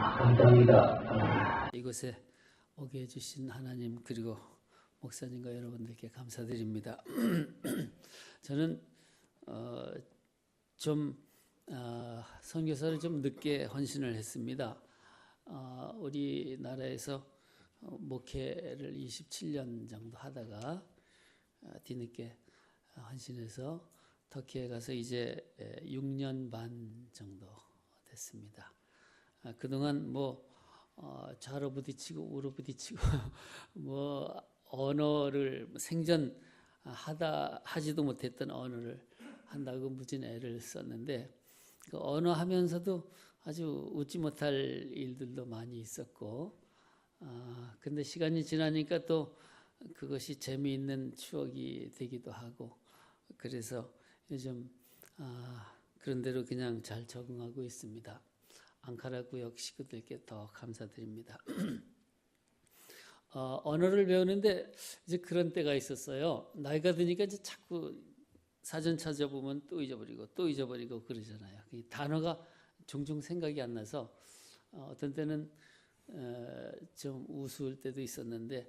감사합니다. 이곳에 오게 해주신 하나님 그리고 목사님과 여러분들께 감사드립니다. 저는 선교사를 좀 늦게 헌신을 했습니다. 우리나라에서 목회를 27년 정도 하다가 뒤늦게 헌신해서 터키에 가서 이제 6년 반 정도 됐습니다. 그동안 좌로 부딪히고 우로 부딪히고 언어를 생전 하지도 못했던 언어를 한다고 무진 애를 썼는데 그 언어 하면서도 아주 웃지 못할 일들도 많이 있었고 근데 시간이 지나니까 또 그것이 재미있는 추억이 되기도 하고 그래서 요즘 그런 대로 그냥 잘 적응하고 있습니다. 앙카라 구역 식구들께 더 감사드립니다. 언어를 배우는데 이제 그런 때가 있었어요. 나이가 드니까 이제 자꾸 사전 찾아보면 또 잊어버리고 그러잖아요. 이 단어가 종종 생각이 안 나서 어떤 때는 좀 우스울 때도 있었는데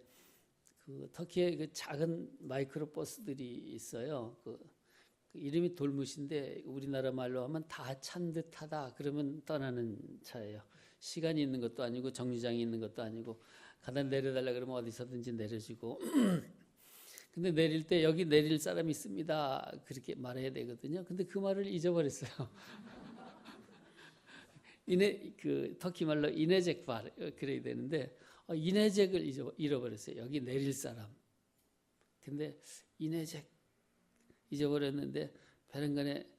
그 터키에 그 작은 마이크로 버스들이 있어요. 그 이름이 돌무시인데 우리나라 말로 하면 다 찬 듯하다 그러면 떠나는 차예요. 시간이 있는 것도 아니고 정류장이 있는 것도 아니고 가다 내려달라 그러면 어디서든지 내려주고 근데 내릴 때 여기 내릴 사람이 있습니다 그렇게 말해야 되거든요. 근데 그 말을 잊어버렸어요. 그 터키 말로 이네젝발 그래야 되는데 이네젝을 잃어버렸어요. 여기 내릴 사람. 근데 이네젝 잊어버렸는데 베란간에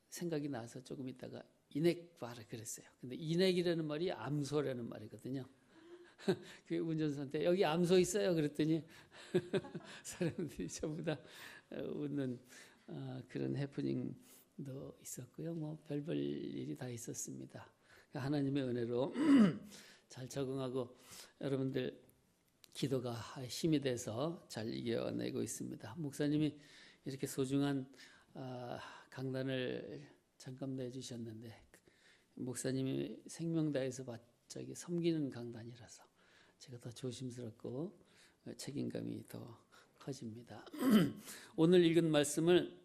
생각이 나서 조금 있다가 이넥바를 그랬어요. 근데 이넥이라는 말이 암소라는 말이거든요. 그 운전사한테 여기 암소 있어요 그랬더니 사람들이 전부 다 웃는 그런 해프닝도 있었고요. 별별 일이 다 있었습니다. 하나님의 은혜로 잘 적응하고 여러분들 기도가 힘이 돼서 잘 이겨내고 있습니다. 목사님이 이렇게 소중한 강단을 잠깐 내주셨는데 목사님이 생명 다해서 갑자기 섬기는 강단이라서 제가 더 조심스럽고 책임감이 더 커집니다. 오늘 읽은 말씀을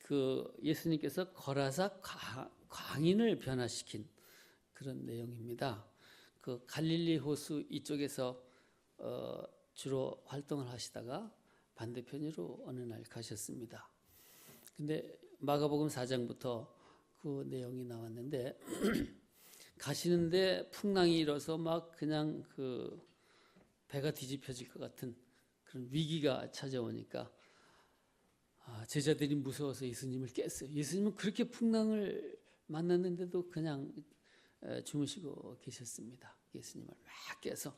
그 예수님께서 거라사 광인을 변화시킨 그런 내용입니다. 그 갈릴리 호수 이쪽에서 주로 활동을 하시다가 반대편으로 어느 날 가셨습니다. 근데 마가복음 4장부터 그 내용이 나왔는데 가시는데 풍랑이 일어서 막 그냥 그 배가 뒤집혀질 것 같은 그런 위기가 찾아오니까 제자들이 무서워서 예수님을 깼어요. 예수님은 그렇게 풍랑을 만났는데도 그냥 주무시고 계셨습니다. 예수님을 막 깨서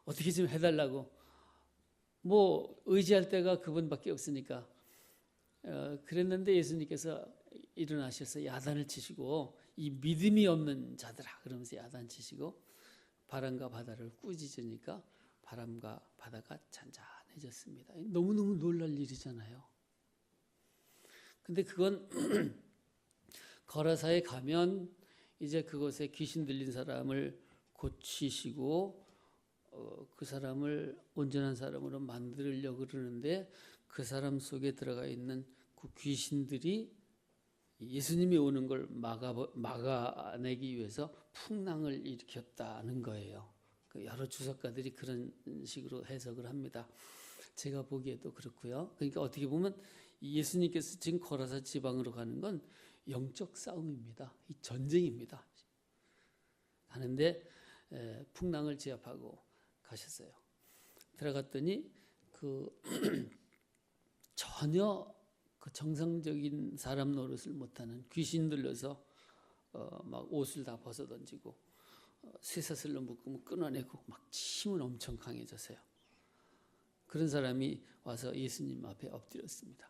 어떻게 좀 해달라고 의지할 데가 그분밖에 없으니까 그랬는데 예수님께서 일어나셔서 야단을 치시고 이 믿음이 없는 자들아 그러면서 야단 치시고 바람과 바다를 꾸짖으니까 바람과 바다가 잔잔해졌습니다. 너무너무 놀랄 일이잖아요. 근데 그건 거라사에 가면 이제 그곳에 귀신 들린 사람을 고치시고 그 사람을 온전한 사람으로 만들려고 그러는데 그 사람 속에 들어가 있는 그 귀신들이 예수님이 오는 걸 막아내기 위해서 풍랑을 일으켰다는 거예요. 여러 주석가들이 그런 식으로 해석을 합니다. 제가 보기에도 그렇고요. 그러니까 어떻게 보면 예수님께서 지금 거라사 지방으로 가는 건 영적 싸움입니다. 이 전쟁입니다. 가는데 풍랑을 제압하고 가셨어요. 들어갔더니 전혀 그 정상적인 사람 노릇을 못하는 귀신 들려서 막 옷을 다 벗어 던지고 쇠사슬로 묶으면 끊어내고 막 침은 엄청 강해졌어요. 그런 사람이 와서 예수님 앞에 엎드렸습니다.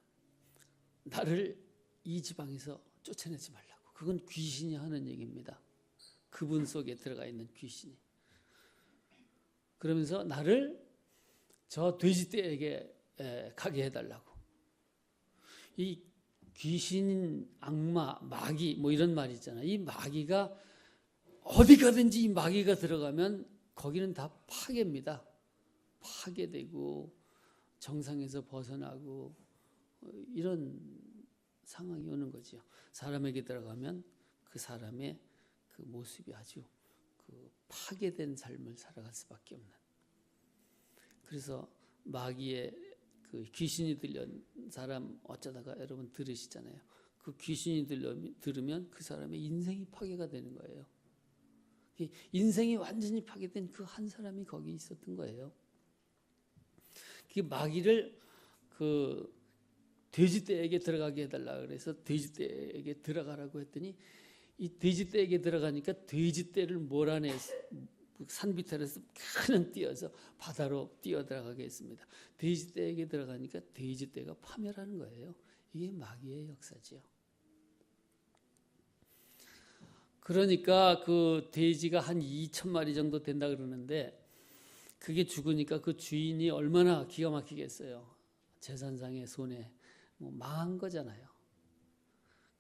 나를 이 지방에서 쫓아내지 말라고. 그건 귀신이 하는 얘기입니다. 그분 속에 들어가 있는 귀신이. 그러면서 나를 저 돼지떼에게 가게 해달라고. 이 귀신, 악마, 마귀 이런 말 있잖아요. 이 마귀가 어디 가든지 이 마귀가 들어가면 거기는 다 파괴입니다. 파괴되고 정상에서 벗어나고 이런 상황이 오는 거죠. 사람에게 들어가면 그 사람의 그 모습이 아주 그 파괴된 삶을 살아갈 수밖에 없는. 그래서 마귀의 그 귀신이 들린 사람 어쩌다가 여러분 들으시잖아요. 그 귀신이 들으면 그 사람의 인생이 파괴가 되는 거예요. 인생이 완전히 파괴된 그 한 사람이 거기 있었던 거예요. 그 마귀를 그 돼지떼에게 들어가게 해달라 그래서 돼지떼에게 들어가라고 했더니 이 돼지떼에게 들어가니까 돼지떼를 몰아내서 산 비탈에서 그냥 뛰어서 바다로 뛰어 들어가게 했습니다. 돼지떼에게 들어가니까 돼지떼가 파멸하는 거예요. 이게 마귀의 역사지요. 그러니까 그 돼지가 한 2,000마리 정도 된다 그러는데 그게 죽으니까 그 주인이 얼마나 기가 막히겠어요. 재산상의 손해 뭐 망한 거잖아요.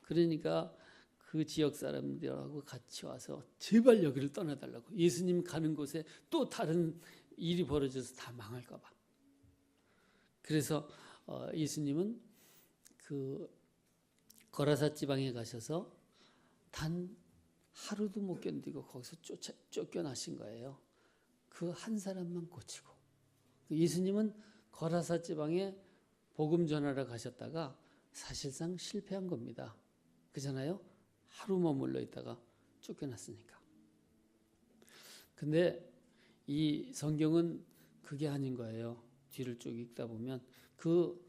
그러니까 그 지역 사람들하고 같이 와서 제발 여기를 떠나달라고. 예수님 가는 곳에 또 다른 일이 벌어져서 다 망할까 봐. 그래서 예수님은 그 거라사 지방에 가셔서 단 하루도 못 견디고 거기서 쫓겨나신 거예요. 그 한 사람만 고치고. 예수님은 거라사 지방에 복음 전하러 가셨다가 사실상 실패한 겁니다. 그잖아요. 하루 머물러 있다가 쫓겨났으니까. 근데 이 성경은 그게 아닌 거예요. 뒤를 쭉 읽다 보면 그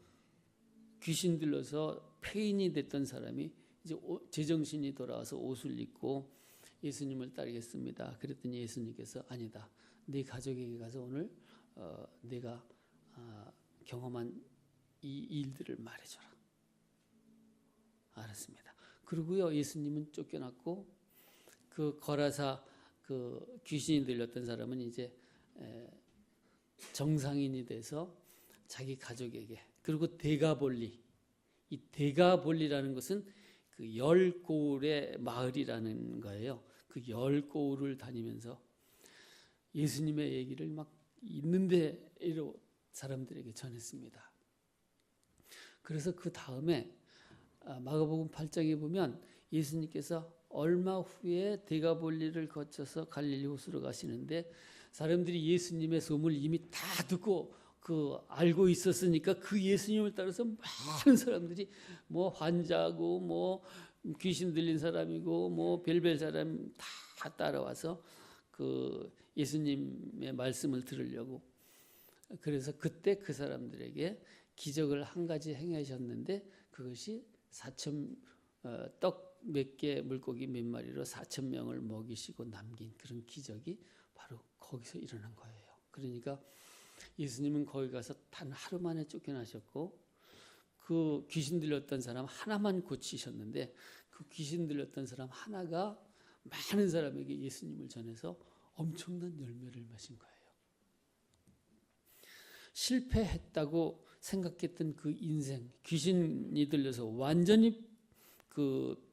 귀신 들려서 폐인이 됐던 사람이 이제 제정신이 돌아와서 옷을 입고 예수님을 따르겠습니다. 그랬더니 예수님께서 아니다. 네 가족에게 가서 오늘 네가 경험한 이 일들을 말해줘라. 알았습니다. 그리고요 예수님은 쫓겨났고 그 거라사 그 귀신이 들렸던 사람은 이제 정상인이 돼서 자기 가족에게 그리고 데가볼리 이 데가볼리라는 것은 그 10고을의 마을이라는 거예요. 그 10고을을 다니면서 예수님의 얘기를 막 있는 대로 사람들에게 전했습니다. 그래서 그 다음에 마가복음 8장에 보면 예수님께서 얼마 후에 데가볼리를 거쳐서 갈릴리 호수로 가시는데 사람들이 예수님의 소문을 이미 다 듣고 그 알고 있었으니까 그 예수님을 따라서 많은 사람들이 뭐 환자고 뭐 귀신 들린 사람이고 뭐 별별 사람 다 따라와서 그 예수님의 말씀을 들으려고. 그래서 그때 그 사람들에게 기적을 한 가지 행하셨는데 그것이 떡 몇 개 물고기 몇 마리로 4,000명을 먹이시고 남긴 그런 기적이 바로 거기서 일어난 거예요. 그러니까 예수님은 거기 가서 단 하루 만에 쫓겨나셨고 그 귀신 들렸던 사람 하나만 고치셨는데 그 귀신 들렸던 사람 하나가 많은 사람에게 예수님을 전해서 엄청난 열매를 맺은 거예요. 실패했다고 생각했던 그 인생, 귀신이 들려서 완전히 그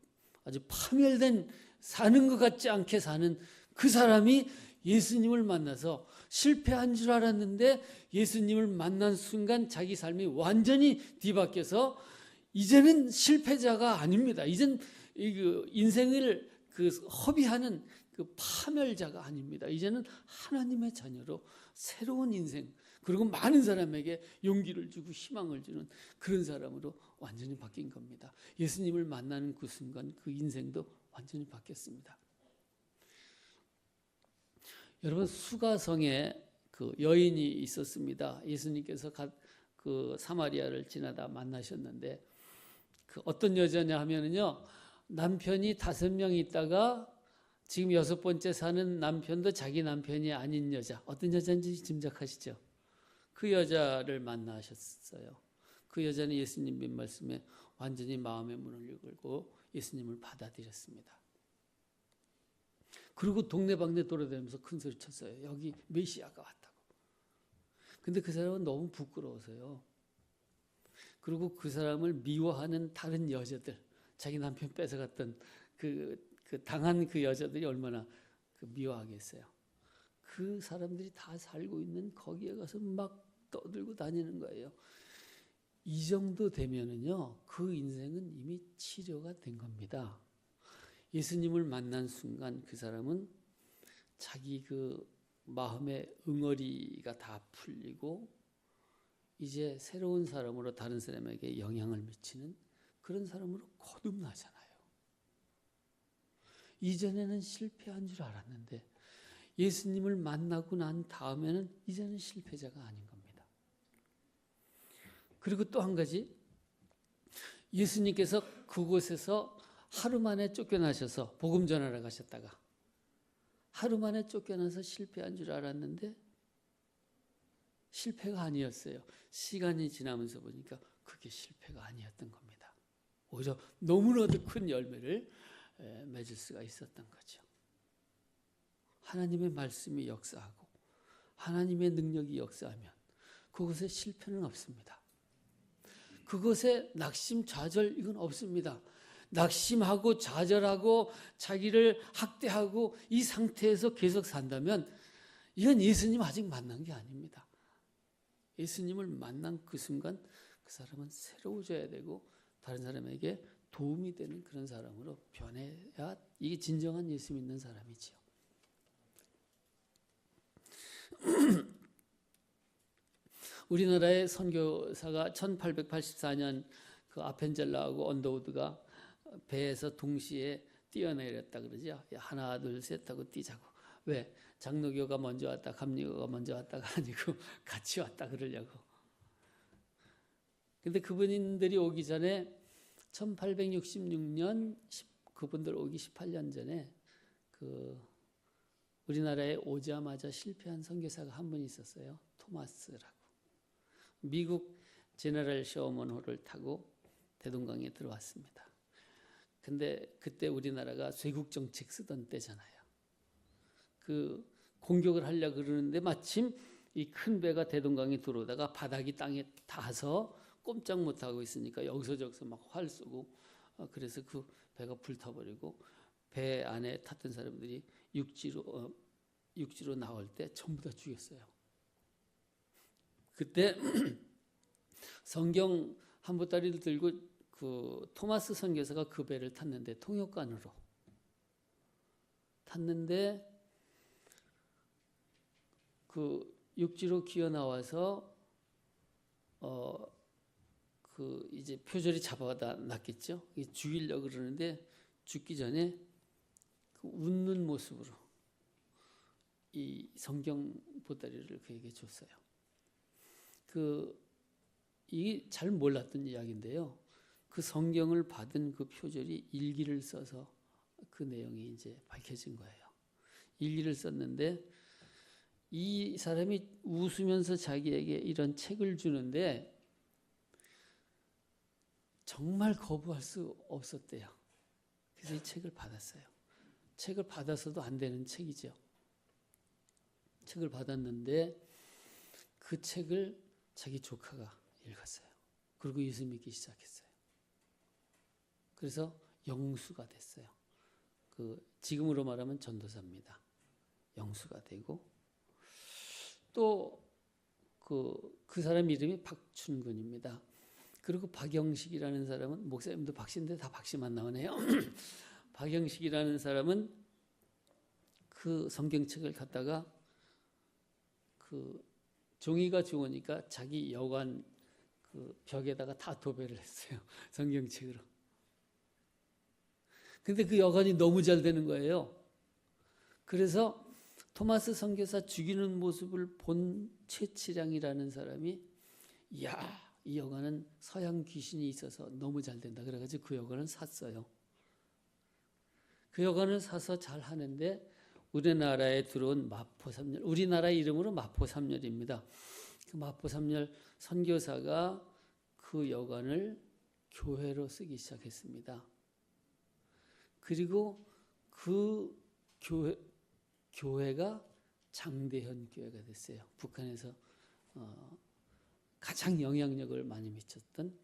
아주 파멸된 사는 것 같지 않게 사는 그 사람이 예수님을 만나서 실패한 줄 알았는데 예수님을 만난 순간 자기 삶이 완전히 뒤바뀌어서 이제는 실패자가 아닙니다. 이젠 인생을 그 허비하는 그 파멸자가 아닙니다. 이제는 하나님의 자녀로 새로운 인생 그리고 많은 사람에게 용기를 주고 희망을 주는 그런 사람으로 완전히 바뀐 겁니다. 예수님을 만나는 그 순간 그 인생도 완전히 바뀌었습니다. 여러분 수가성에 그 여인이 있었습니다. 예수님께서 그 사마리아를 지나다 만나셨는데 그 어떤 여자냐 하면은요 남편이 5명 있다가 지금 6번째 사는 남편도 자기 남편이 아닌 여자 어떤 여자인지 짐작하시죠? 그 여자를 만나셨어요. 그 여자는 예수님 몇 말씀에 완전히 마음의 문을 열고 예수님을 받아들였습니다. 그리고 동네방네 돌아다니면서 큰 소리 쳤어요. 여기 메시아가 왔다고. 근데 그 사람은 너무 부끄러워서요. 그리고 그 사람을 미워하는 다른 여자들, 자기 남편 뺏어갔던 그 당한 그 여자들이 얼마나 미워하겠어요. 그 사람들이 다 살고 있는 거기에 가서 막 떠들고 다니는 거예요. 이 정도 되면은요, 그 인생은 이미 치료가 된 겁니다. 예수님을 만난 순간 그 사람은 자기 그 마음의 응어리가 다 풀리고 이제 새로운 사람으로 다른 사람에게 영향을 미치는 그런 사람으로 거듭나잖아요. 이전에는 실패한 줄 알았는데 예수님을 만나고 난 다음에는 이제는 실패자가 아닌 겁니다. 그리고 또 한 가지, 예수님께서 그곳에서 하루 만에 쫓겨나셔서 복음 전하러 가셨다가 하루 만에 쫓겨나서 실패한 줄 알았는데 실패가 아니었어요. 시간이 지나면서 보니까 그게 실패가 아니었던 겁니다. 오히려 너무나도 큰 열매를 맺을 수가 있었던 거죠. 하나님의 말씀이 역사하고 하나님의 능력이 역사하면 그곳에 실패는 없습니다. 그곳에 낙심, 좌절 이건 없습니다. 낙심하고 좌절하고 자기를 학대하고 이 상태에서 계속 산다면 이건 예수님 아직 만난 게 아닙니다. 예수님을 만난 그 순간 그 사람은 새로워져야 되고 다른 사람에게 도움이 되는 그런 사람으로 변해야 이게 진정한 예수 믿는 사람이지요. 우리나라의 선교사가 1884년 그 아펜젤라하고 언더우드가 배에서 동시에 뛰어내렸다 그러죠. 하나 둘 셋 하고 뛰자고. 왜? 장로교가 먼저 왔다 감리교가 먼저 왔다가 아니고 같이 왔다 그러려고. 근데 그분들이 오기 전에 1866년 그분들 오기 18년 전에 그 우리나라에 오자마자 실패한 선교사가 한 분 있었어요. 토마스라고. 미국 제너럴 셔먼호를 타고 대동강에 들어왔습니다. 근데 그때 우리나라가 쇄국 정책 쓰던 때잖아요. 그 공격을 하려고 그러는데 마침 이 큰 배가 대동강에 들어오다가 바닥이 땅에 닿아서 꼼짝 못하고 있으니까 여기서 저기서 막 활 쏘고 그래서 그 배가 불타버리고 배 안에 탔던 사람들이 육지로 나올 때 전부 다 죽였어요. 그때 성경 한 보따리를 들고 그 토마스 선교사가 그 배를 탔는데 통역관으로 탔는데 그 육지로 기어 나와서 그 이제 표절이 잡아다 놨겠죠. 죽이려고 그러는데 죽기 전에 그 웃는 모습으로 이 성경 보따리를 그에게 줬어요. 이 잘 몰랐던 이야기인데요. 그 성경을 받은 그 표절이 일기를 써서 그 내용이 이제 밝혀진 거예요. 일기를 썼는데 이 사람이 웃으면서 자기에게 이런 책을 주는데 정말 거부할 수 없었대요. 그래서 이 책을 받았어요. 책을 받아서도 안 되는 책이죠. 책을 받았는데 그 책을 자기 조카가 읽었어요. 그리고 예수 믿기 시작했어요. 그래서 영수가 됐어요. 지금으로 말하면 전도사입니다. 영수가 되고 또 그 사람 이름이 박춘근입니다. 그리고 박영식이라는 사람은 목사님도 박씨인데 다 박씨만 나오네요. 박영식이라는 사람은 그 성경책을 갖다가 그 종이가 좋으니까 자기 여관 그 벽에다가 다 도배를 했어요. 성경책으로. 근데 그 여관이 너무 잘 되는 거예요. 그래서 토마스 선교사 죽이는 모습을 본 최치량이라는 사람이 이야 이 여관은 서양 귀신이 있어서 너무 잘 된다. 그래가지고 그 여관을 샀어요. 그 여관을 사서 잘 하는데 우리나라에 들어온 마포삼열, 우리나라 이름으로 마포삼열입니다. 그 마포삼열 선교사가 그 여관을 교회로 쓰기 시작했습니다. 그리고 그 교회가 장대현 교회가 됐어요. 북한에서 가장 영향력을 많이 미쳤던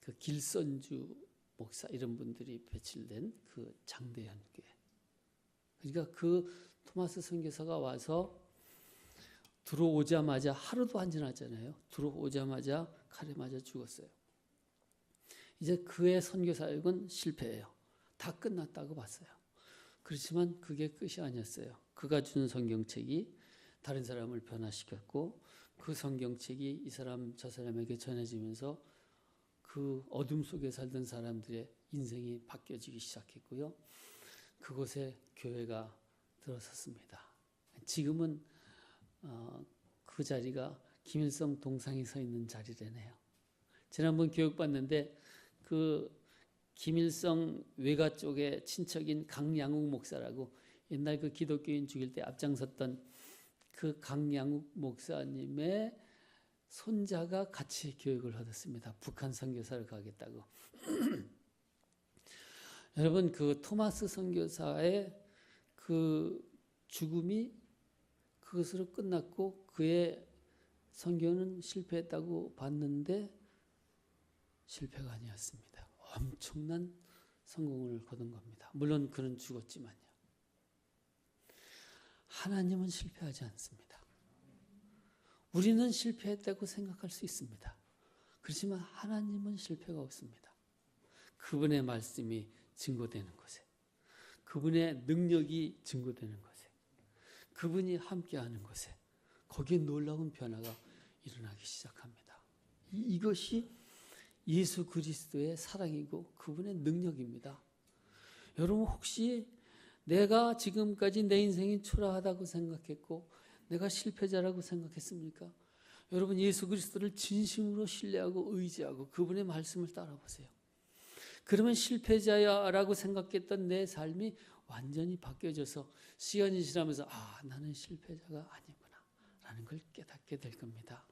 그 길선주 목사 이런 분들이 배출된 그 장대현 교회. 그러니까 그 토마스 선교사가 와서 들어오자마자 하루도 안 지났잖아요. 들어오자마자 칼에 맞아 죽었어요. 이제 그의 선교 사역은 실패예요. 다 끝났다고 봤어요. 그렇지만 그게 끝이 아니었어요. 그가 준 성경책이 다른 사람을 변화시켰고 그 성경책이 이 사람 저 사람에게 전해지면서 그 어둠 속에 살던 사람들의 인생이 바뀌어지기 시작했고요. 그곳에 교회가 들어섰습니다. 지금은 그 자리가 김일성 동상이 서 있는 자리래네요. 지난번 교육받는데 그 김일성 외가 쪽의 친척인 강양욱 목사라고 옛날 그 기독교인 죽일 때 앞장섰던 그 강양욱 목사님의 손자가 같이 교육을 얻었습니다. 북한 선교사를 가겠다고. 여러분 그 토마스 선교사의 그 죽음이 그것으로 끝났고 그의 선교는 실패했다고 봤는데 실패가 아니었습니다. 엄청난 성공을 거둔 겁니다. 물론 그는 죽었지만요. 하나님은 실패하지 않습니다. 우리는 실패했다고 생각할 수 있습니다. 그렇지만 하나님은 실패가 없습니다. 그분의 말씀이 증거되는 곳에, 그분의 능력이 증거되는 곳에, 그분이 함께하는 곳에 거기에 놀라운 변화가 일어나기 시작합니다. 이것이 예수 그리스도의 사랑이고 그분의 능력입니다. 여러분 혹시 내가 지금까지 내 인생이 초라하다고 생각했고 내가 실패자라고 생각했습니까? 여러분 예수 그리스도를 진심으로 신뢰하고 의지하고 그분의 말씀을 따라보세요. 그러면 실패자야라고 생각했던 내 삶이 완전히 바뀌어져서 시간이 지나면서 나는 실패자가 아니구나 라는 걸 깨닫게 될 겁니다.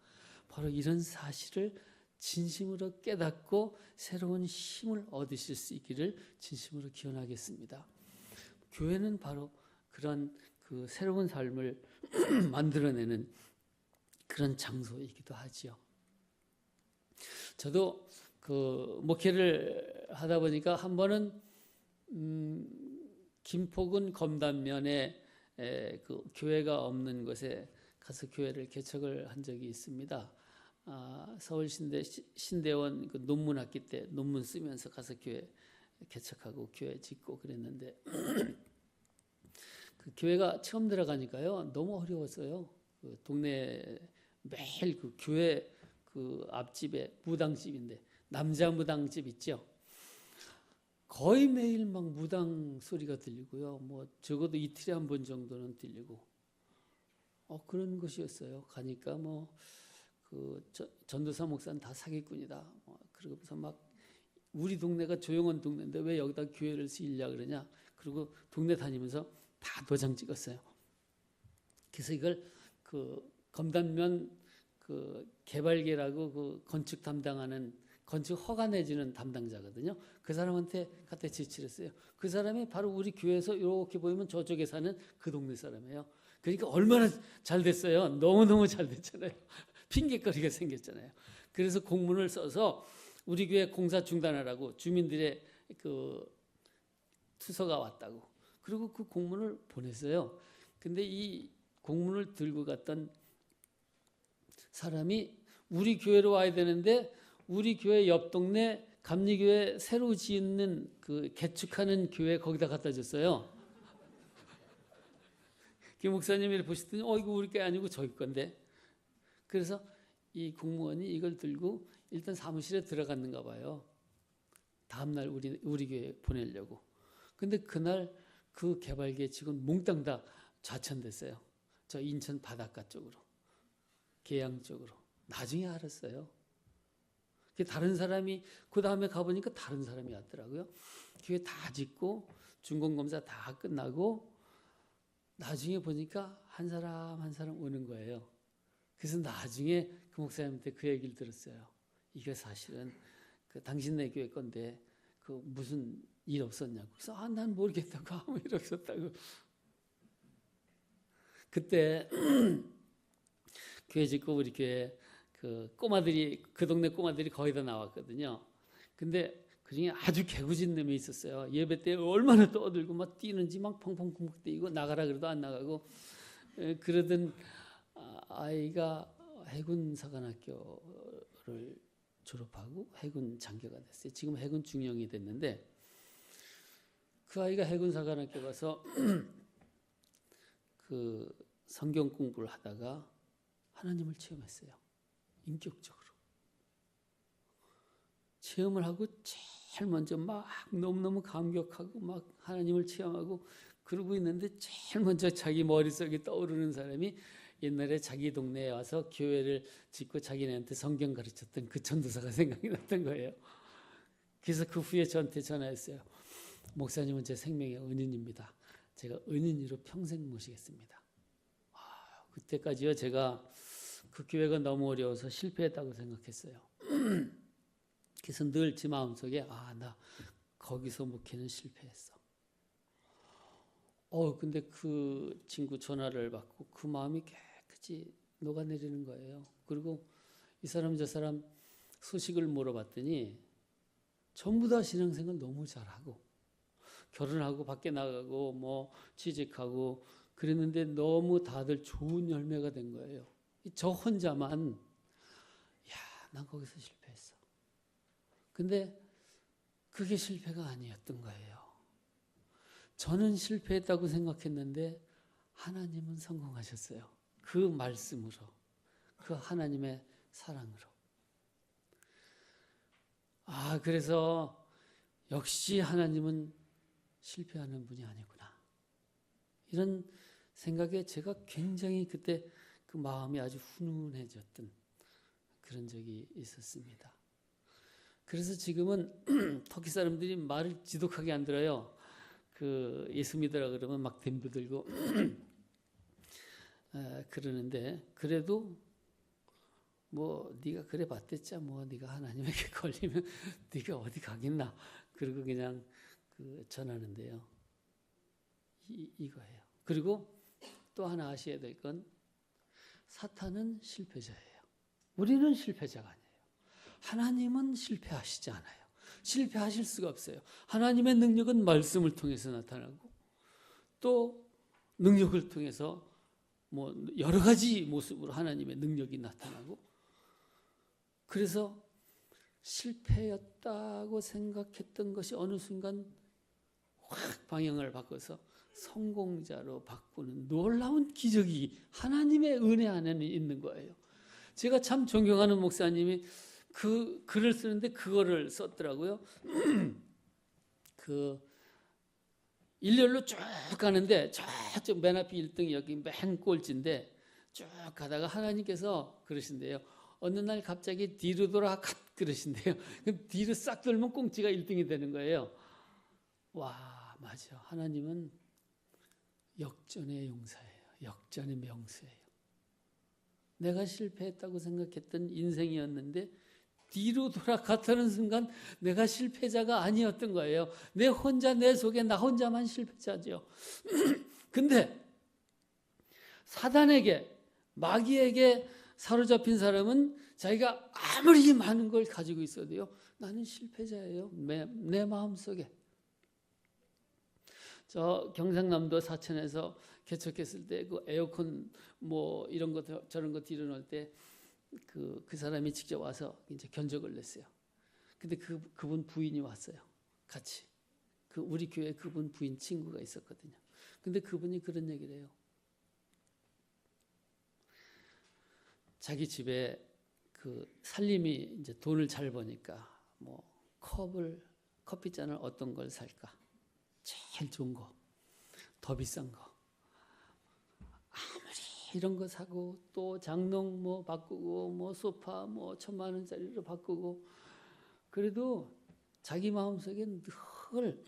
바로 이런 사실을 진심으로 깨닫고 새로운 힘을 얻으실 수 있기를 진심으로 기원하겠습니다. 교회는 바로 그런 그 새로운 삶을 만들어내는 그런 장소이기도 하지요. 저도 그 목회를 하다 보니까 한 번은 김포군 검단면에 그 교회가 없는 곳에 가서 교회를 개척을 한 적이 있습니다. 서울 신대원 그 논문학기 때 논문 쓰면서 가서 교회 개척하고 교회 짓고 그랬는데 그 교회가 처음 들어가니까요 너무 어려웠어요. 그 동네 매일 그 교회 그 앞집에 무당집인데 남자 무당집 있죠. 거의 매일 막 무당 소리가 들리고요. 뭐 적어도 이틀에 한 번 정도는 들리고 그런 것이었어요. 가니까 뭐 그 전도사 목사는 다 사기꾼이다. 그러고서 막 우리 동네가 조용한 동네인데 왜 여기다 교회를 쓰이려 그러냐. 그리고 동네 다니면서 다 도장 찍었어요. 그래서 이걸 그 검단면 그 개발계라고 그 건축 담당하는 건축 허가 내주는 담당자거든요. 그 사람한테 갖다 제출했어요. 그 사람이 바로 우리 교회에서 이렇게 보이면 저쪽에 사는 그 동네 사람이에요. 그러니까 얼마나 잘 됐어요. 너무너무 잘 됐잖아요. 핑계거리가 생겼잖아요. 그래서 공문을 써서 우리 교회 공사 중단하라고 주민들의 그 투서가 왔다고. 그리고 그 공문을 보냈어요. 근데 이 공문을 들고 갔던 사람이 우리 교회로 와야 되는데 우리 교회 옆 동네 감리교회 새로 짓는 그 개축하는 교회 거기다 갖다 줬어요. 김 목사님이 보시더니 이거 우리 게 아니고 저기 건데. 그래서 이 공무원이 이걸 들고 일단 사무실에 들어갔는가 봐요. 다음날 우리 교회에 보내려고. 근데 그날 그 개발계 직원 몽땅 다 좌천됐어요. 저 인천 바닷가 쪽으로. 계양 쪽으로. 나중에 알았어요. 다른 사람이 그 다음에 가보니까 다른 사람이 왔더라고요. 교회 다 짓고 준공검사 다 끝나고 나중에 보니까 한 사람 한 사람 오는 거예요. 그래서 나중에 그 목사님한테 그 얘기를 들었어요. 이게 사실은 그 당신네 교회 건데 그 무슨 일 없었냐고. 그래서 난 모르겠다고 아무 일 없었다고. 그때 교회 짓고 우리 교회 그 꼬마들이 그 동네 꼬마들이 거의 다 나왔거든요. 근데 그중에 아주 개구진 놈이 있었어요. 예배 때 얼마나 떠들고 막 뛰는지 막 펑펑 뛰고 나가라 그래도 안 나가고 그러던 아이가 해군 사관학교를 졸업하고 해군 장교가 됐어요. 지금 해군 중령이 됐는데 그 아이가 해군 사관학교 가서 그 성경 공부를 하다가 하나님을 체험했어요. 인격적으로. 체험을 하고 제일 먼저 막 너무너무 감격하고 막 하나님을 체험하고 그러고 있는데 제일 먼저 자기 머릿속에 떠오르는 사람이 옛날에 자기 동네에 와서 교회를 짓고 자기네한테 성경 가르쳤던 그 전도사가 생각이 났던 거예요. 그래서 그 후에 저한테 전화했어요. 목사님은 제 생명의 은인입니다. 제가 은인으로 평생 모시겠습니다. 그때까지요 제가 그 교회가 너무 어려워서 실패했다고 생각했어요. 그래서 늘 제 마음속에 나 거기서 목회는 실패했어. 근데 그 친구 전화를 받고 그 마음이 깨끗이 녹아내리는 거예요. 그리고 이 사람 저 사람 소식을 물어봤더니 전부 다 신앙생활 너무 잘하고 결혼하고 밖에 나가고 뭐 취직하고 그랬는데 너무 다들 좋은 열매가 된 거예요. 저 혼자만 난 거기서 실패했어. 근데 그게 실패가 아니었던 거예요. 저는 실패했다고 생각했는데 하나님은 성공하셨어요. 그 말씀으로, 그 하나님의 사랑으로. 그래서 역시 하나님은 실패하는 분이 아니구나. 이런 생각에 제가 굉장히 그때 그 마음이 아주 훈훈해졌던 그런 적이 있었습니다. 그래서 지금은 터키 사람들이 말을 지독하게 안 들어요. 그 예수 믿으라 그러면 막 덤벼들고 그러는데 그래도 뭐 네가 그래 봤댔자 뭐 네가 하나님에게 걸리면 네가 어디 가겠나 그러고 그냥 전하는데요. 이거예요. 그리고 또 하나 아셔야 될 건 사탄은 실패자예요. 우리는 실패자가 아니에요. 하나님은 실패하시지 않아요. 실패하실 수가 없어요. 하나님의 능력은 말씀을 통해서 나타나고 또 능력을 통해서 뭐 여러 가지 모습으로 하나님의 능력이 나타나고 그래서 실패였다고 생각했던 것이 어느 순간 확 방향을 바꿔서 성공자로 바꾸는 놀라운 기적이 하나님의 은혜 안에는 있는 거예요. 제가 참 존경하는 목사님이 그 글을 쓰는데 그거를 썼더라고요. 그 일렬로 쭉 가는데 저쪽 맨 앞이 1등 여기 맨 꼴찌인데 쭉 가다가 하나님께서 그러신대요. 어느 날 갑자기 뒤로 돌아 그러신대요. 그럼 뒤로 싹 돌면 꽁찌가 1등이 되는 거예요. 와, 맞아. 하나님은 역전의 용사예요. 역전의 명수예요. 내가 실패했다고 생각했던 인생이었는데 뒤로 돌아갔다는 순간 내가 실패자가 아니었던 거예요. 내 혼자 내 속에 나 혼자만 실패자죠. 근데 사단에게 마귀에게 사로잡힌 사람은 자기가 아무리 많은 걸 가지고 있어도요. 나는 실패자예요. 내 마음속에. 저 경상남도 사천에서 개척했을 때 그 에어컨 뭐 이런 거 저런 거 뒤로 놓을 때 그 사람이 직접 와서 이제 견적을 냈어요. 근데 그분 부인이 왔어요. 같이. 우리 교회 그분 부인 친구가 있었거든요. 근데 그분이 그런 얘기를 해요. 자기 집에 그 살림이 이제 돈을 잘 버니까 뭐 커피잔을 어떤 걸 살까? 제일 좋은 거, 더 비싼 거. 아무리 이런 거 사고 또 장롱 뭐 바꾸고 뭐 소파 뭐 1,000만 원짜리로 바꾸고 그래도 자기 마음속에 늘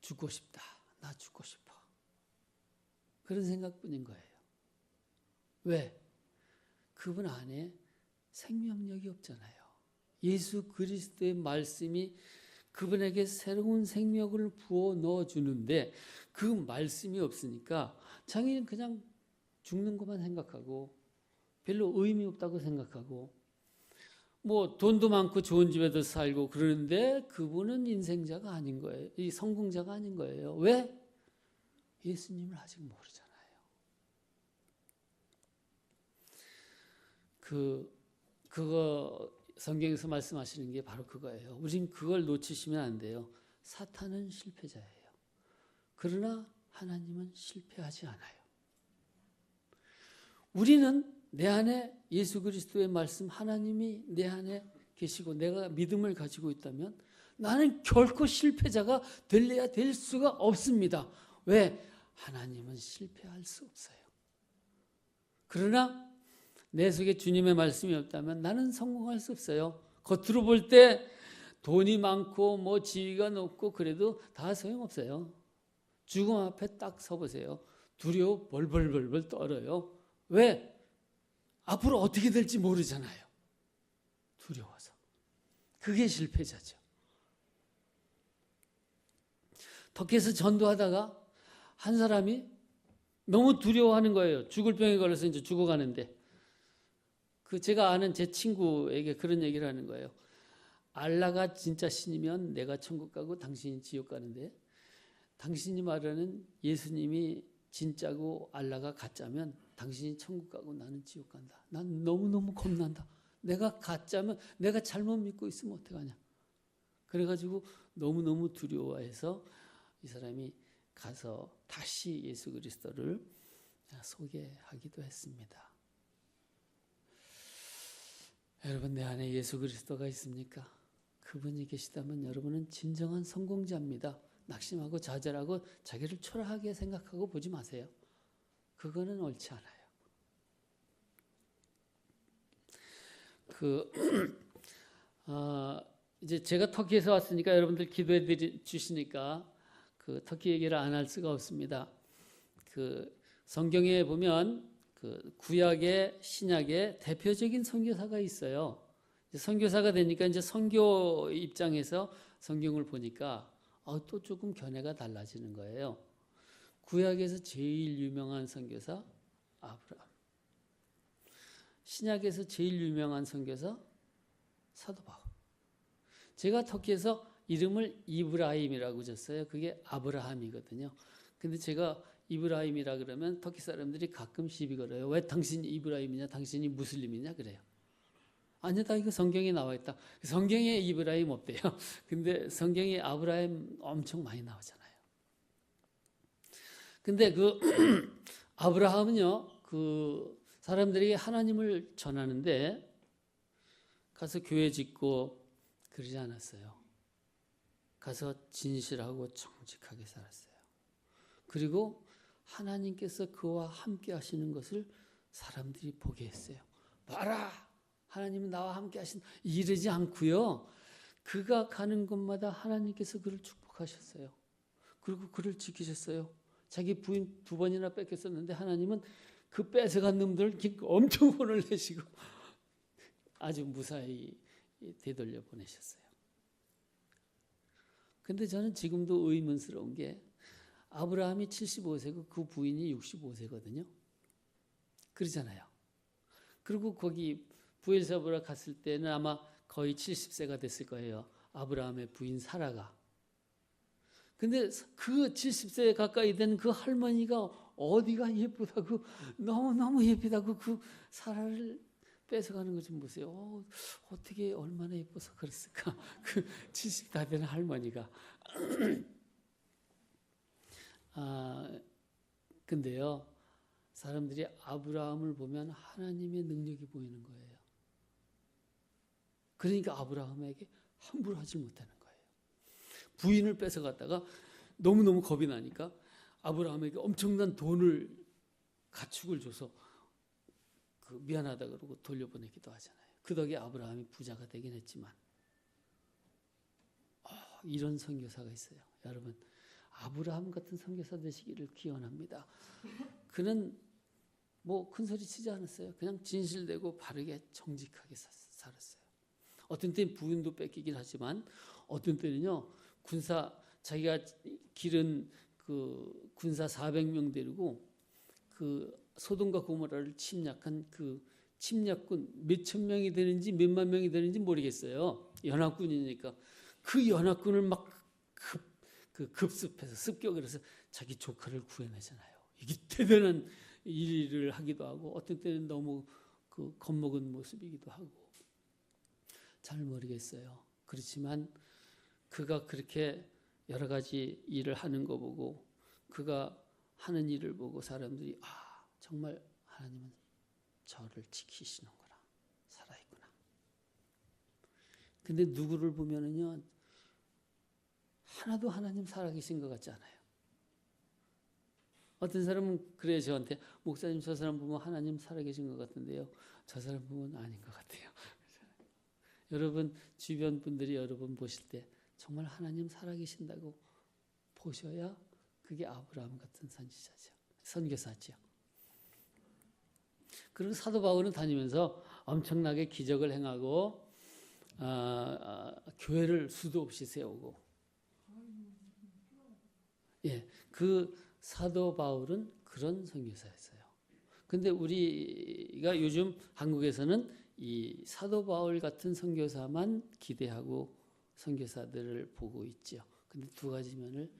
죽고 싶다. 나 죽고 싶어. 그런 생각뿐인 거예요. 왜? 그분 안에 생명력이 없잖아요. 예수 그리스도의 말씀이 그분에게 새로운 생명을 부어 넣어주는데 그 말씀이 없으니까 자기는 그냥 죽는 것만 생각하고 별로 의미 없다고 생각하고 뭐 돈도 많고 좋은 집에도 살고 그러는데 그분은 인생자가 아닌 거예요. 이 성공자가 아닌 거예요. 왜? 예수님을 아직 모르잖아요. 그거 성경에서 말씀하시는 게 바로 그거예요. 우린 그걸 놓치시면 안 돼요. 사탄은 실패자예요. 그러나 하나님은 실패하지 않아요. 우리는 내 안에 예수 그리스도의 말씀, 하나님이 내 안에 계시고 내가 믿음을 가지고 있다면 나는 결코 실패자가 될래야 될 수가 없습니다. 왜? 하나님은 실패할 수 없어요. 그러나 내 속에 주님의 말씀이 없다면 나는 성공할 수 없어요. 겉으로 볼 때 돈이 많고 뭐 지위가 높고 그래도 다 소용없어요. 죽음 앞에 딱 서보세요. 두려워 벌벌벌벌 떨어요. 왜? 앞으로 어떻게 될지 모르잖아요. 두려워서. 그게 실패자죠. 터키에서 전도하다가 한 사람이 너무 두려워하는 거예요. 죽을 병에 걸려서 이제 죽어가는데. 제가 아는 제 친구에게 그런 얘기를 하는 거예요. 알라가 진짜 신이면 내가 천국 가고 당신이 지옥 가는데 당신이 말하는 예수님이 진짜고 알라가 가짜면 당신이 천국 가고 나는 지옥 간다. 난 너무너무 겁난다. 내가 가짜면 내가 잘못 믿고 있으면 어떡하냐. 그래가지고 너무너무 두려워해서 이 사람이 가서 다시 예수 그리스도를 소개하기도 했습니다. 여러분 내 안에 예수 그리스도가 있습니까? 그분이 계시다면 여러분은 진정한 성공자입니다. 낙심하고 좌절하고 자기를 초라하게 생각하고 보지 마세요. 그거는 옳지 않아요. 이제 제가 터키에서 왔으니까 여러분들 기도해 주시니까 터키 얘기를 안 할 수가 없습니다. 성경에 보면 구약의 신약의 대표적인 선교사가 있어요. 선교사가 되니까 이제 선교 입장에서 성경을 보니까 또 조금 견해가 달라지는 거예요. 구약에서 제일 유명한 선교사 아브라함. 신약에서 제일 유명한 선교사 사도 바울. 제가 터키에서 이름을 이브라임이라고 졌어요. 그게 아브라함이거든요. 근데 제가 이브라임이라 그러면 터키 사람들이 가끔 시비 걸어요. 왜 당신이 이브라임이냐? 당신이 무슬림이냐? 그래요. 아니다, 이거 성경에 나와 있다. 성경에 이브라임 없대요. 근데 성경에 아브라임 엄청 많이 나오잖아요. 근데 아브라함은요, 사람들에게 하나님을 전하는데 가서 교회 짓고 그러지 않았어요. 가서 진실하고 정직하게 살았어요. 그리고 하나님께서 그와 함께 하시는 것을 사람들이 보게 했어요. 봐라! 하나님은 나와 함께 하신다. 이러지 않고요. 그가 가는 곳마다 하나님께서 그를 축복하셨어요. 그리고 그를 지키셨어요. 자기 부인 2번이나 뺏겼었는데 하나님은 그 뺏어간 놈들을 엄청 혼을 내시고 아주 무사히 되돌려 보내셨어요. 근데 저는 지금도 의문스러운 게 아브라함이 75세고 그 부인이 65세거든요. 그러잖아요. 그리고 거기 부엘세바로 갔을 때는 아마 거의 70세가 됐을 거예요. 아브라함의 부인 사라가. 근데 그 70세에 가까이 된 그 할머니가 어디가 예쁘다고 너무너무 예쁘다고 그 사라를 뺏어가는 거 좀 보세요. 어떻게 얼마나 예뻐서 그랬을까. 그 70 다 된 할머니가. 근데요. 사람들이 아브라함을 보면 하나님의 능력이 보이는 거예요. 그러니까 아브라함에게 함부로 하지 못하는 거예요. 부인을 뺏어갔다가 너무너무 겁이 나니까 아브라함에게 엄청난 돈을 가축을 줘서 미안하다 그러고 돌려보내기도 하잖아요. 그 덕에 아브라함이 부자가 되긴 했지만 이런 선교사가 있어요. 여러분 아브라함 같은 선교사 되시기를 기원합니다. 그는 뭐 큰 소리 치지 않았어요. 그냥 진실되고 바르게 정직하게 살았어요. 어떤 때는 부인도 뺏기긴 하지만 어떤 때는요 자기가 기른 군사 400명 데리고 소돔과 고모라를 침략한 침략군 몇천 명이 되는지 몇만 명이 되는지 모르겠어요. 연합군이니까 그 연합군을 막 급습해서 습격을 해서 자기 조카를 구해내잖아요. 이게 대단한 일을 하기도 하고 어떤 때는 너무 겁먹은 모습이기도 하고 잘 모르겠어요. 그렇지만 그가 그렇게 여러 가지 일을 하는 거 보고 그가 하는 일을 보고 사람들이 정말 하나님은 저를 지키시는구나, 살아있구나. 근데 누구를 보면은요 하나도 하나님 살아계신 것 같지 않아요. 어떤 사람은 그래요, 저한테 목사님 저 사람 보면 하나님 살아계신 것 같은데요, 저 사람 보면 아닌 것 같아요. 여러분 주변 분들이 여러분 보실 때 정말 하나님 살아계신다고 보셔야 그게 아브라함 같은 선교사죠. 그리고 사도 바울은 다니면서 엄청나게 기적을 행하고 교회를 수도 없이 세우고, 그 사도 바울은 그런 선교사였어요. 근데 우리가 요즘 한국에서는 이 사도 바울 같은 선교사만 기대하고 선교사들을 보고 있죠. 근데 두 가지 면을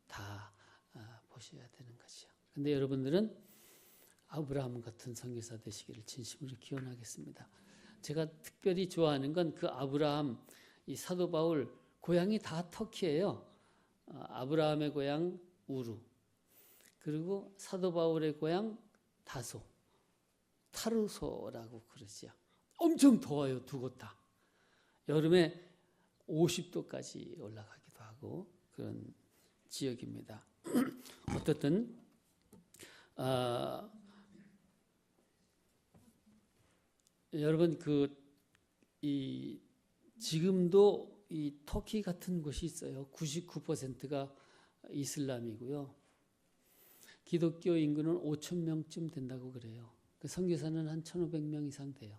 다 보셔야 되는 거죠. 근데 여러분들은 아브라함 같은 선교사 되시기를 진심으로 기원하겠습니다. 제가 특별히 좋아하는 건 그 아브라함, 이 사도 바울 고향이 다 터키예요. 아브라함의 고향 우루, 그리고 사도 바울의 고향 다소, 타르소라고 그러죠. 엄청 더워요, 두 곳 다. 여름에 50도까지 올라가기도 하고 그런 지역입니다. 어떻든 여러분 지금도 이 터키 같은 곳이 있어요. 99%가 이슬람이고요. 기독교 인구는 5천 명쯤 된다고 그래요. 선교사는 한 1,500명 이상 돼요.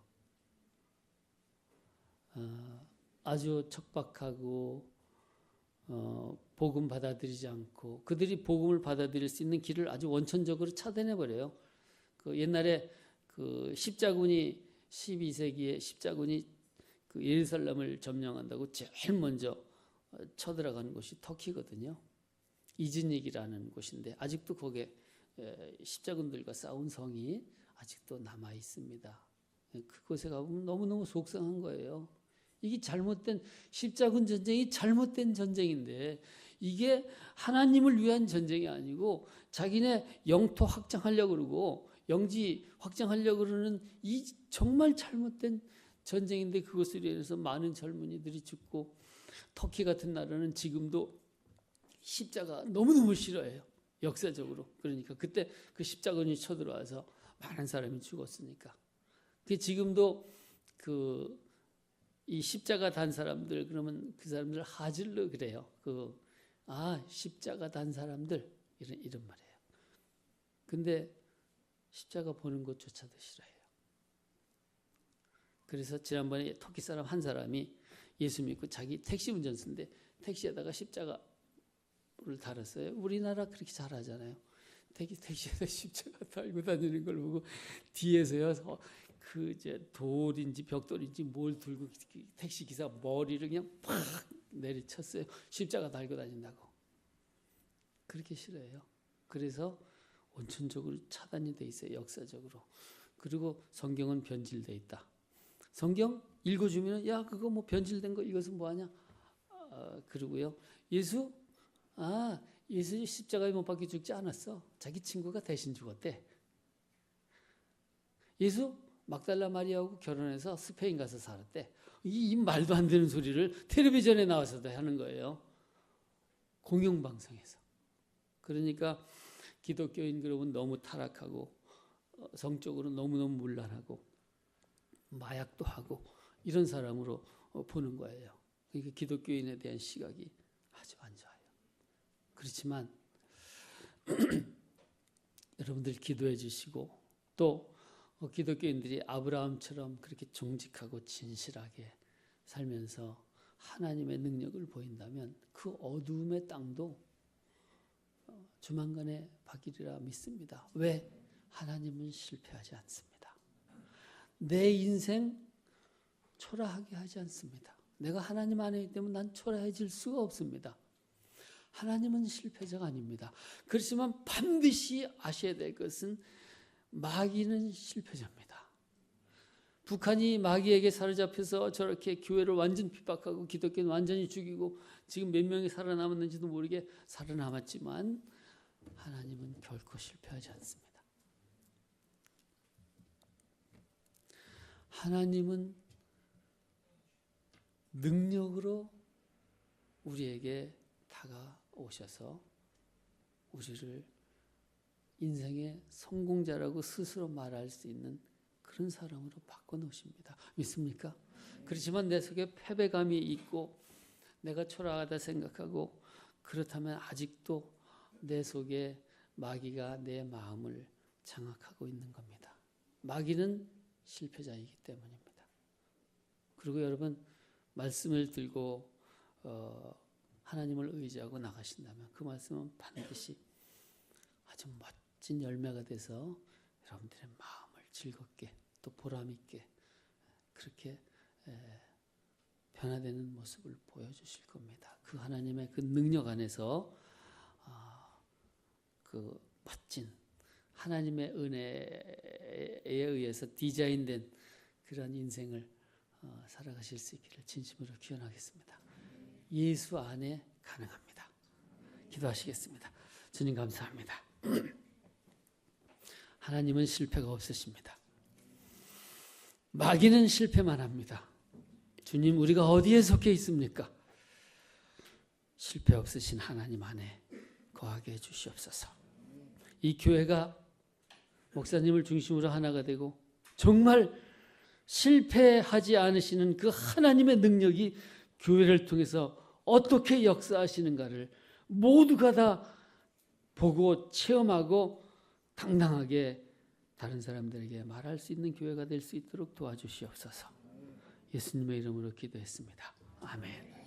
아주 척박하고 복음 받아들이지 않고 그들이 복음을 받아들일 수 있는 길을 아주 원천적으로 차단해 버려요. 옛날에 십자군이 12세기에 십자군이 예루살렘을 점령한다고 제일 먼저 쳐들어가는 곳이 터키거든요. 이즈닉이라는 곳인데 아직도 거기에 십자군들과 싸운 성이 아직도 남아 있습니다. 그곳에 가보면 너무너무 속상한 거예요. 이게 잘못된 십자군 전쟁이 잘못된 전쟁인데 이게 하나님을 위한 전쟁이 아니고 자기네 영토 확장하려고 그러고 영지 확장하려고 그러는 이 정말 잘못된 전쟁인데 그것으로 인해서 많은 젊은이들이 죽고 터키 같은 나라는 지금도 십자가 너무너무 싫어해요. 역사적으로. 그러니까 그때 그 십자군이 쳐들어와서 많은 사람이 죽었으니까. 지금도 이 십자가 단 사람들 그러면 그 사람들 하질러 그래요. 십자가 단 사람들 이런 말이에요. 근데 십자가 보는 것조차도 싫어해요. 그래서 지난번에 터키 사람 한 사람이 예수 믿고 자기 택시 운전수인데 택시에다가 십자가를 달았어요. 우리나라 그렇게 잘하잖아요. 택시에다 십자가 달고 다니는 걸 보고 뒤에서요. 돌인지 벽돌인지 뭘 들고 택시 기사 머리를 그냥 팍 내리쳤어요. 십자가 달고 다닌다고. 그렇게 싫어해요. 그래서 원천적으로 차단이 돼 있어요. 역사적으로. 그리고 성경은 변질돼 있다. 성경 읽어주면 야 그거 뭐 변질된 거 이것은 뭐하냐. 그러고요. 예수 십자가에 못 박혀 죽지 않았어. 자기 친구가 대신 죽었대. 예수 막달라 마리아하고 결혼해서 스페인 가서 살았대. 이 말도 안 되는 소리를 텔레비전에 나와서도 하는 거예요. 공영방송에서. 그러니까 기독교인 그러면 너무 타락하고 성적으로 너무너무 문란하고 마약도 하고 이런 사람으로 보는 거예요. 그러니까 기독교인에 대한 시각이 아주 안 좋아요. 그렇지만 여러분들 기도해 주시고 또 기독교인들이 아브라함처럼 그렇게 정직하고 진실하게 살면서 하나님의 능력을 보인다면 그 어두움의 땅도 조만간에 바뀌리라 믿습니다. 왜? 하나님은 실패하지 않습니다. 내 인생 초라하게 하지 않습니다. 내가 하나님 안에 있기 때문에 난 초라해질 수가 없습니다. 하나님은 실패자가 아닙니다. 그렇지만 반드시 아셔야 될 것은 마귀는 실패자입니다. 북한이 마귀에게 사로잡혀서 저렇게 교회를 완전 핍박하고 기독교는 완전히 죽이고 지금 몇 명이 살아남았는지도 모르게 살아남았지만 하나님은 결코 실패하지 않습니다. 하나님은 능력으로 우리에게 다가오셔서 우리를 인생의 성공자라고 스스로 말할 수 있는 그런 사람으로 바꿔놓으십니다. 믿습니까? 그렇지만 내 속에 패배감이 있고 내가 초라하다 생각하고 그렇다면 아직도 내 속에 마귀가 내 마음을 장악하고 있는 겁니다. 마귀는 실패자이기 때문입니다. 그리고 여러분 말씀을 들고 하나님을 의지하고 나가신다면 그 말씀은 반드시 아주 멋진 열매가 돼서 여러분들의 마음을 즐겁게 또 보람 있게 그렇게 변화되는 모습을 보여주실 겁니다. 그 하나님의 그 능력 안에서 그 멋진 하나님의 은혜에 의해서 디자인된 그런 인생을 살아가실 수 있기를 진심으로 기원하겠습니다. 예수 안에 가능합니다. 기도하시겠습니다. 주님 감사합니다. 하나님은 실패가 없으십니다. 마귀는 실패만 합니다. 주님, 우리가 어디에 속해 있습니까? 실패 없으신 하나님 안에 거하게 해주시옵소서. 이 교회가 목사님을 중심으로 하나가 되고 정말 실패하지 않으시는 그 하나님의 능력이 교회를 통해서 어떻게 역사하시는가를 모두가 다 보고 체험하고 당당하게 다른 사람들에게 말할 수 있는 교회가 될 수 있도록 도와주시옵소서. 예수님의 이름으로 기도했습니다. 아멘.